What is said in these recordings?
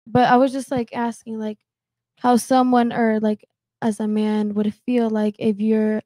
But I was just like asking like how someone or like as a man would feel like if your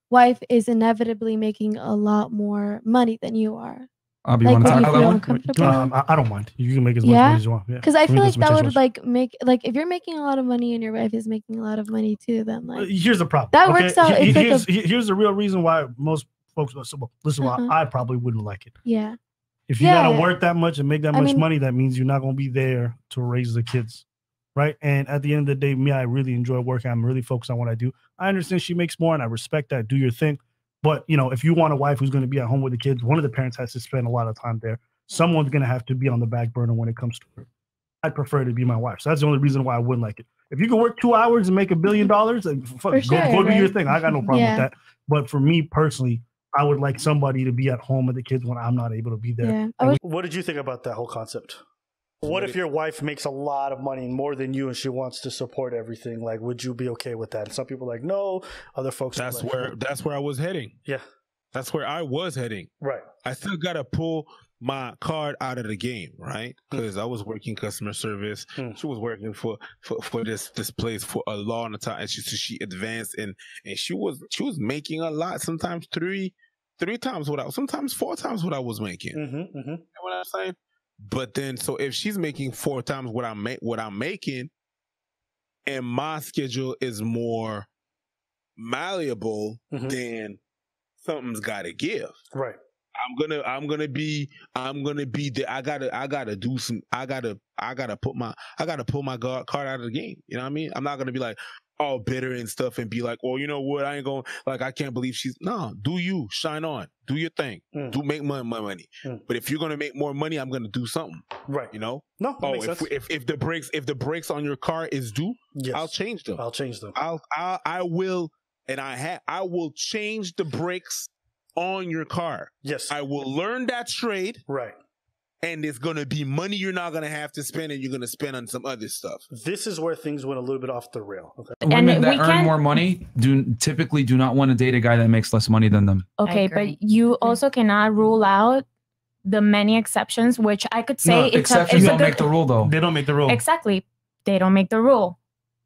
wife is inevitably making a lot more money than you are. You Like, want to would you tackle that feel one? uncomfortable? I don't mind. You can make as much money Yeah, as you want. Yeah, because I for me, feel it like doesn't that change would much. like make like if you're making a lot of money and your wife is making a lot of money too, then like Here's the problem. that Okay? works out. It's like a Here's the real reason why most folks. Listen, why uh-huh. I probably wouldn't like it. Yeah. If you gotta work that much and make that much mean, money, that means you're not gonna be there to raise the kids, right? And at the end of the day, me, I really enjoy working. I'm really focused on what I do. I understand she makes more, and I respect that. Do your thing, but you know, if you want a wife who's going to be at home with the kids, one of the parents has to spend a lot of time there. Someone's going to have to be on the back burner when it comes to her. I'd prefer to be my wife. So that's the only reason why I wouldn't like it. If you can work 2 hours and make $1 billion, go do your thing. I got no problem with that. But for me personally, I would like somebody to be at home with the kids when I'm not able to be there. Yeah. What did you think about that whole concept? What if your wife makes a lot of money, more than you, and she wants to support everything? Like, would you be okay with that? And some people are like, no. Other folks that's like, that's where I was heading. Yeah. That's where I was heading. Right. I still gotta pull my card out of the game, right? Because I was working customer service. She was working for this place for a long time, and she advanced and she was making a lot. Sometimes three times sometimes 4 times what I was making. You know what I'm saying? But then, so if she's making 4 times what I'm making, and my schedule is more malleable, then something's got to give. Right. I'm gonna be there. I gotta do some. I gotta pull my card out of the game. You know what I mean? I'm not gonna be like all bitter and stuff and be like, oh, you know what? I ain't going, like, I can't believe she's, no, do you, shine on, do your thing, do make my money. But if you're going to make more money, I'm going to do something. Right. You know? No, that makes sense. If the brakes on your car is due, yes, I'll change them. I will change the brakes on your car. Yes. I will learn that trade. Right. And it's going to be money you're not going to have to spend, and you're going to spend on some other stuff. This is where things went a little bit off the rail. Okay. Women that earn more money typically do not want to date a guy that makes less money than them. Okay, but you also cannot rule out the many exceptions, which I could say exceptions don't make the rule, though. They don't make the rule. Exactly. They don't make the rule.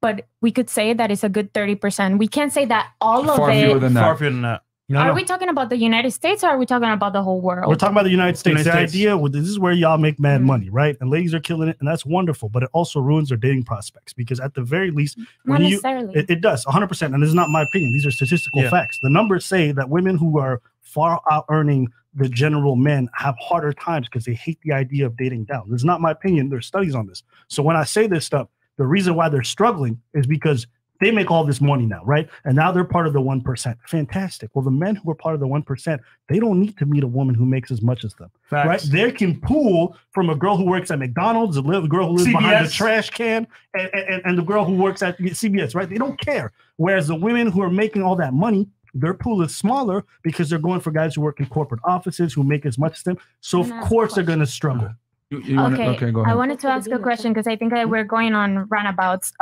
But we could say that it's a good 30%. We can't say that all of it. Far fewer than that. Are we talking about the United States, or are we talking about the whole world? We're talking about the United States. The idea, this is where y'all make mad money, right? And ladies are killing it, and that's wonderful. But it also ruins their dating prospects, because at the very least, not necessarily. It does 100%. And this is not my opinion; these are statistical facts. The numbers say that women who are far out earning the general men have harder times because they hate the idea of dating down. This is not my opinion. There's studies on this. So when I say this stuff, the reason why they're struggling is because they make all this money now, right? And now they're part of the 1%. Fantastic. Well, the men who are part of the 1%, they don't need to meet a woman who makes as much as them, right? They can pull from a girl who works at McDonald's, a girl who lives behind the trash can, and the girl who works at CBS, right? They don't care. Whereas the women who are making all that money, their pool is smaller because they're going for guys who work in corporate offices who make as much as them. So of course they're going to struggle. Okay, go ahead. I wanted to ask a question because I think that we're going on runabouts.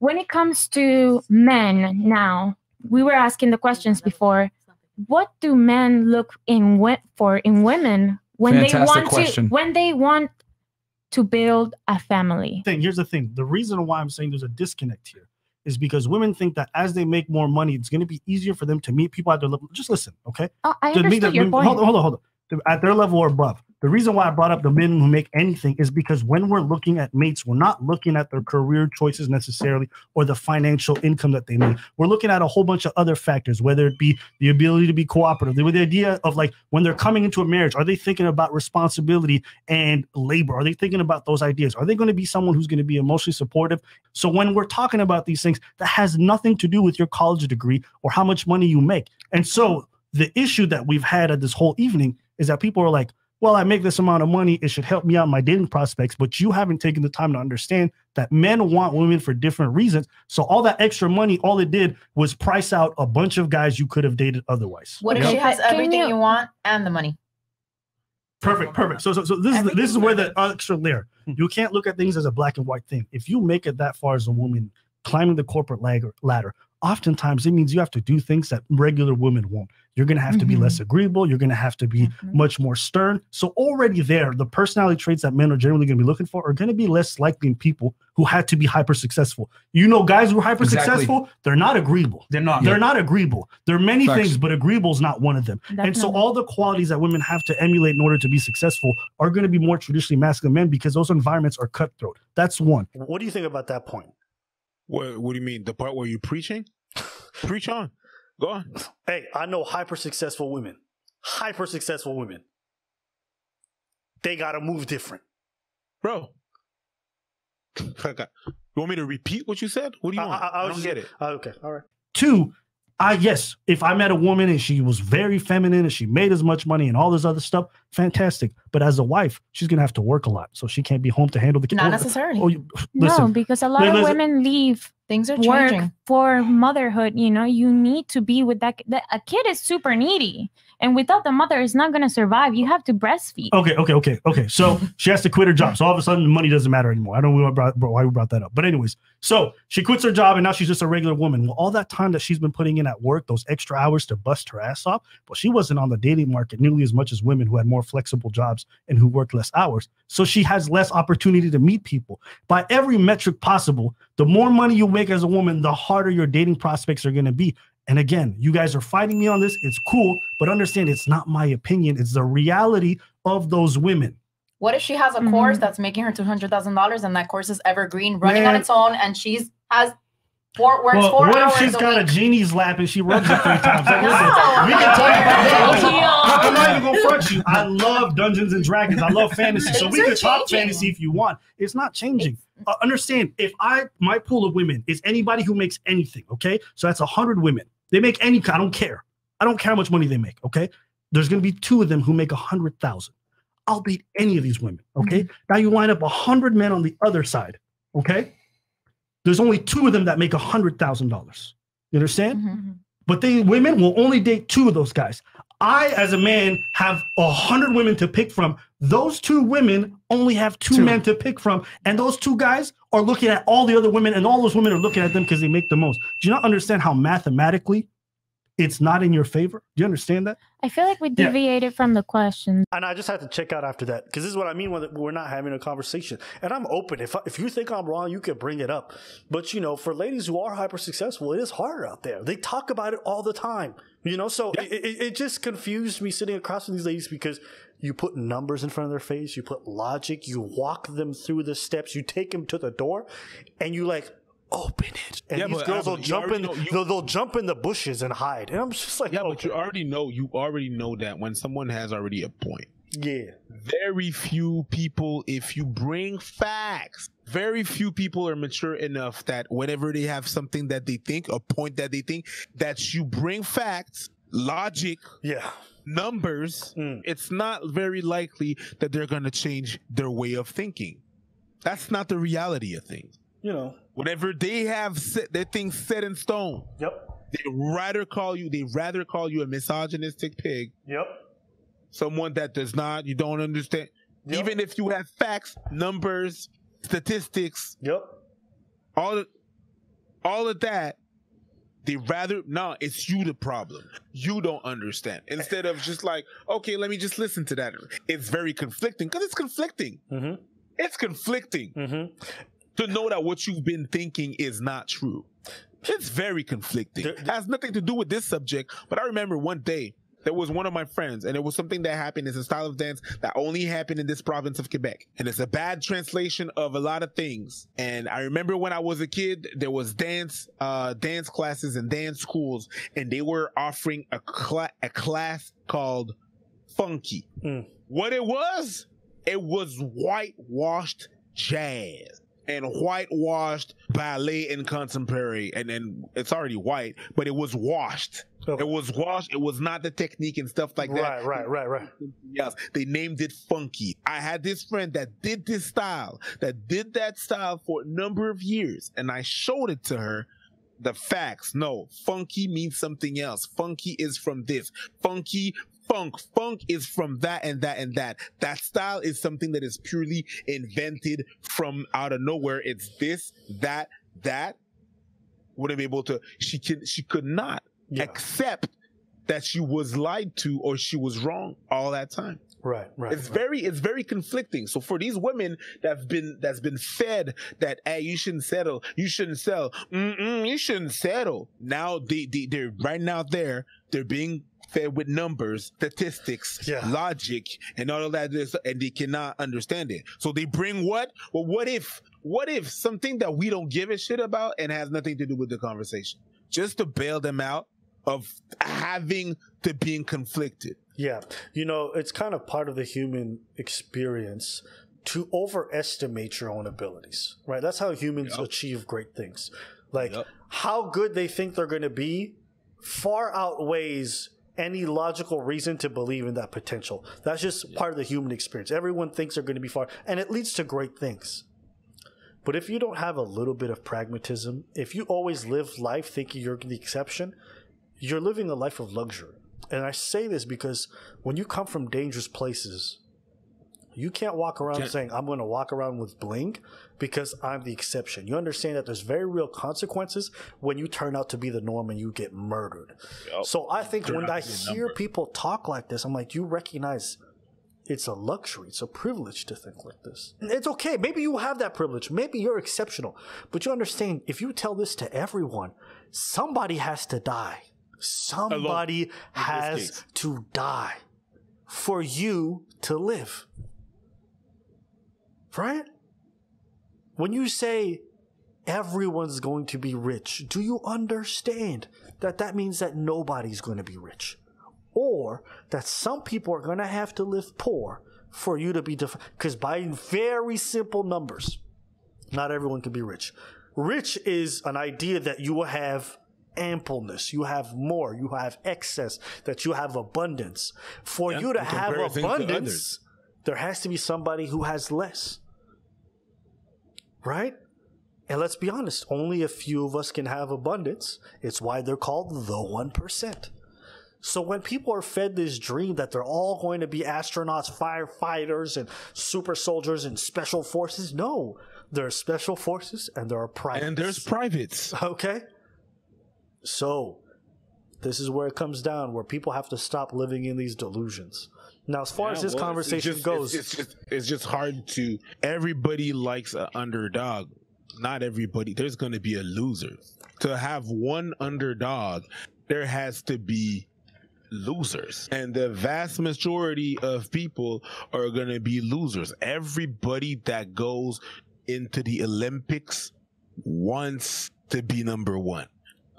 When it comes to men now, we were asking the questions before. What do men look for in women when they want to build a family? Here's the thing. The reason why I'm saying there's a disconnect here is because women think that as they make more money, it's going to be easier for them to meet people at their level. Just listen, okay? Oh, I understood your point. Hold on. At their level or above. The reason why I brought up the men who make anything is because when we're looking at mates, we're not looking at their career choices necessarily or the financial income that they make. We're looking at a whole bunch of other factors, whether it be the ability to be cooperative, the idea of like when they're coming into a marriage, are they thinking about responsibility and labor? Are they thinking about those ideas? Are they going to be someone who's going to be emotionally supportive? So when we're talking about these things, that has nothing to do with your college degree or how much money you make. And so the issue that we've had at this whole evening is that people are like, well, I make this amount of money, it should help me out in my dating prospects, but you haven't taken the time to understand that men want women for different reasons. So all that extra money, all it did was price out a bunch of guys you could have dated otherwise. What if she has everything you want and the money? Perfect. So this is where the extra layer. You can't look at things as a black and white thing. If you make it that far as a woman, climbing the corporate ladder, oftentimes it means you have to do things that regular women won't. You're going to have to be less agreeable. You're going to have to be much more stern. So already there, the personality traits that men are generally going to be looking for are going to be less likely in people who had to be hyper successful. You know, guys who are hyper successful, they're not agreeable. They're not agreeable. There are many things, but agreeable is not one of them. Definitely. And so all the qualities that women have to emulate in order to be successful are going to be more traditionally masculine men because those environments are cutthroat. That's one. What do you think about that point? What do you mean? The part where you're preaching? Preach on. Go on. Hey, I know hyper successful women. Hyper successful women. They got to move different. Bro. You want me to repeat what you said? What do you want? I don't get it. Okay. All right. Two, yes, if I met a woman and she was very feminine and she made as much money and all this other stuff, fantastic. But as a wife, she's going to have to work a lot. So she can't be home to handle the kids. Not necessarily. No, because a lot of women leave things are work changing for motherhood. You know, you need to be with that. A kid is super needy. And without the mother, it's not going to survive. You have to breastfeed. Okay. So she has to quit her job. So all of a sudden, the money doesn't matter anymore. I don't know why we brought that up. But anyways, so she quits her job and now she's just a regular woman. Well, all that time that she's been putting in at work, those extra hours to bust her ass off, well, she wasn't on the dating market nearly as much as women who had more flexible jobs and who worked less hours. So she has less opportunity to meet people. By every metric possible, the more money you make as a woman, the harder your dating prospects are going to be. And again, you guys are fighting me on this. It's cool, but understand it's not my opinion. It's the reality of those women. What if she has a course that's making her $200,000 and that course is evergreen, running on its own, and works 4 hours what if she's got a genie's lap and she rubs it 3 times? Like, listen, we can talk about I'm not even going to front you. I love Dungeons and Dragons. I love fantasy. So we can talk fantasy if you want. It's not changing. Understand, if my pool of women is anybody who makes anything, okay? So that's 100 women. They make any, I don't care. I don't care how much money they make, okay? There's going to be 2 of them who make 100,000. I'll beat any of these women, okay? Now you line up 100 men on the other side, okay? There's only 2 of them that make $100,000. You understand? But women will only date 2 of those guys. I, as a man, have 100 women to pick from. Those 2 women only have 2 men to pick from. And those 2 guys are looking at all the other women, and all those women are looking at them because they make the most. Do you not understand how mathematically it's not in your favor? Do you understand that? I feel like we deviated from the question. And I just had to check out after that, because this is what I mean when we're not having a conversation. And I'm open. If you think I'm wrong, you can bring it up. But, you know, for ladies who are hyper successful, it is harder out there. They talk about it all the time. You know, so it just confused me sitting across from these ladies, because you put numbers in front of their face, you put logic, you walk them through the steps, you take them to the door, and you like, open it. And these girls will jump in. They'll jump in the bushes and hide. And I'm just like, but you already know that when someone has already a point. Yeah. Very few people, if you bring facts, very few people are mature enough that whenever they have something that they think, a point that they think, that you bring facts, logic, numbers, it's not very likely that they're going to change their way of thinking. That's not the reality of things. You know, whenever they have their things set in stone, they rather call you a misogynistic pig. Someone that you don't understand. Even if you have facts, numbers, statistics, all of that, they rather, it's you the problem. You don't understand. Instead of just like, okay, let me just listen to that. It's very conflicting, because it's conflicting. It's conflicting. To know that what you've been thinking is not true. It's very conflicting. It has nothing to do with this subject, but I remember one day, there was one of my friends, and it was something that happened. It's a style of dance that only happened in this province of Quebec. And it's a bad translation of a lot of things. And I remember when I was a kid, there was dance classes and dance schools, and they were offering a class called Funky. What it was whitewashed jazz and whitewashed ballet and contemporary, and then it's already white, but it was washed. It was washed. It was not the technique and stuff like that. Right. Yes, they named it funky. I had this friend that did that style for a number of years, and I showed it to her. The facts. No, funky means something else. Funky is from this. Funk is from that and that and that. That style is something that is purely invented from out of nowhere. It's this, that. wouldn't be able to. She could not accept that she was lied to or she was wrong all that time. Right. It's very conflicting. So for these women that's been fed that, hey, you shouldn't settle, you shouldn't sell, you shouldn't settle. Now they're right now they're being fed with numbers, statistics, logic, and all of that, and they cannot understand it. So they bring what? Well, what if something that we don't give a shit about and has nothing to do with the conversation, just to bail them out of having to being conflicted. Yeah. You know, it's kind of part of the human experience to overestimate your own abilities, right? That's how humans achieve great things. Like how good they think they're going to be far outweighs any logical reason to believe in that potential. That's just part of the human experience. Everyone thinks they're going to be far, and it leads to great things. But if you don't have a little bit of pragmatism, if you always live life thinking you're the exception, you're living a life of luxury. And I say this because when you come from dangerous places, you can't walk around saying, I'm going to walk around with bling because I'm the exception. You understand that there's very real consequences when you turn out to be the norm and you get murdered. So I think when I hear people talk like this, I'm like, you recognize it's a luxury. It's a privilege to think like this. It's okay. Maybe you have that privilege. Maybe you're exceptional. But you understand, if you tell this to everyone, somebody has to die. Somebody has to die for you to live. Right? When you say everyone's going to be rich, do you understand that that means that nobody's going to be rich? Or that some people are going to have to live poor for you to be because by very simple numbers, not everyone can be rich. Rich is an idea that you will have ampleness, you have more, you have excess, that you have abundance. For you to have abundance, there has to be somebody who has less. Right? And let's be honest, only a few of us can have abundance. It's why they're called the 1%. So when people are fed this dream that they're all going to be astronauts, firefighters, and super soldiers and special forces, no. There are special forces and there are privates. And there's privates. Okay? So, this is where it comes down, where people have to stop living in these delusions. Now, as far as this conversation goes... It's just hard to... Everybody likes an underdog. Not everybody. There's going to be a loser. To have one underdog, there has to be losers. And the vast majority of people are going to be losers. Everybody that goes into the Olympics wants to be number one.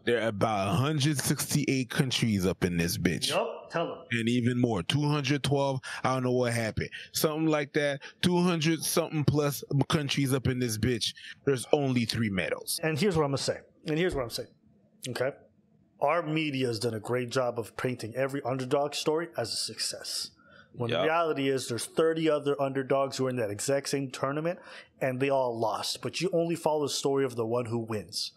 There are about 168 countries up in this bitch. Yup, tell them. And even more. 212, I don't know what happened. Something like that. 200 something plus countries up in this bitch. There's only 3 medals. And here's what I'm going to say. Okay? Our media has done a great job of painting every underdog story as a success. When the reality is there's 30 other underdogs who are in that exact same tournament and they all lost. But you only follow the story of the one who wins.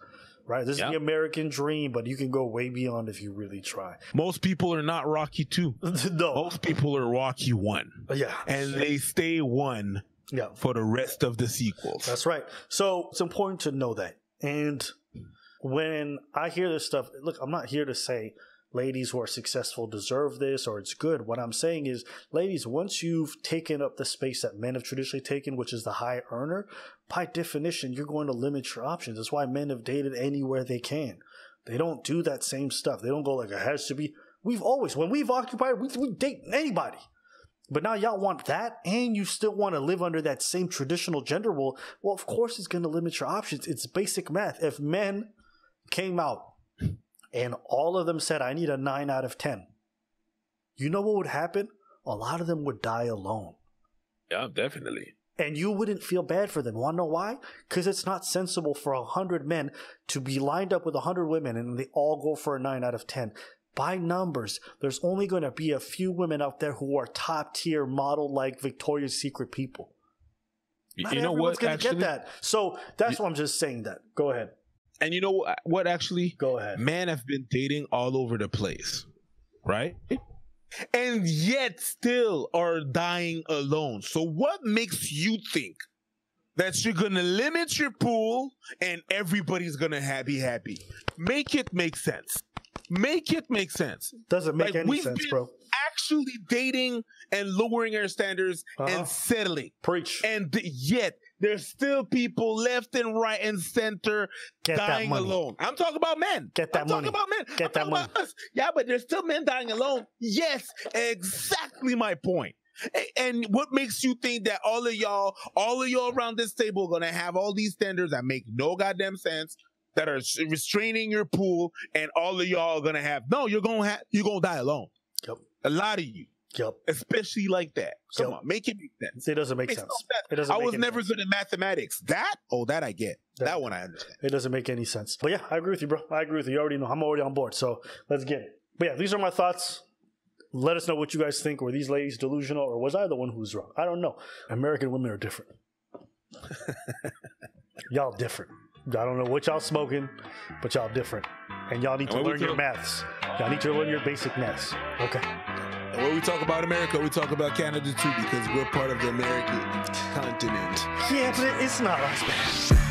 Right? This is the American dream, but you can go way beyond if you really try. Most people are not Rocky 2. No. Most people are Rocky 1. Yeah. And they stay 1 for the rest of the sequels. That's right. So it's important to know that. And when I hear this stuff, look, I'm not here to say ladies who are successful deserve this or it's good. What I'm saying is, ladies, once you've taken up the space that men have traditionally taken, which is the high earner, by definition, you're going to limit your options. That's why men have dated anywhere they can. They don't do that same stuff. They don't go like, it has to be. We've always, when we've occupied, we date anybody. But now y'all want that, and you still want to live under that same traditional gender role. Well, of course it's going to limit your options. It's basic math. If men came out and all of them said, I need a 9 out of 10. You know what would happen? A lot of them would die alone. Yeah, definitely. And you wouldn't feel bad for them. Want to know why? Because it's not sensible for 100 men to be lined up with 100 women and they all go for a 9 out of 10. By numbers, there's only going to be a few women out there who are top tier model like Victoria's Secret people. Not you know what? Everyone's going to get that. So that's why I'm just saying that. Go ahead. And you know what actually? Go ahead. Men have been dating all over the place, right? And yet still are dying alone. So what makes you think that you're gonna limit your pool and everybody's gonna be happy. Make it make sense. Make it make sense. Doesn't make any sense, bro. Actually dating and lowering our standards and settling. Preach. And yet there's still people left and right and center dying alone. I'm talking about men. Get that money. I'm talking about men. Get that money. About us. Yeah, but there's still men dying alone. Yes, exactly my point. And what makes you think that all of y'all around this table are gonna have all these standards that make no goddamn sense, that are restraining your pool, and all of y'all are gonna have? No, you're gonna die alone. Yep. A lot of you. Yep. Especially like that. Come on, make it make sense. It doesn't make sense. It doesn't. I was never good at mathematics. That I get. That one I understand. It doesn't make any sense. But yeah, I agree with you, bro. I agree with you. You already know. I'm already on board. So let's get it. But yeah, these are my thoughts. Let us know what you guys think. Were these ladies delusional, or was I the one who was wrong? I don't know. American women are different. Y'all different. I don't know what y'all smoking, but y'all different. And y'all need to learn your maths. Y'all need to learn your basic maths. Okay. And when we talk about America, we talk about Canada too, because we're part of the American continent. Yeah, but it's not us, man.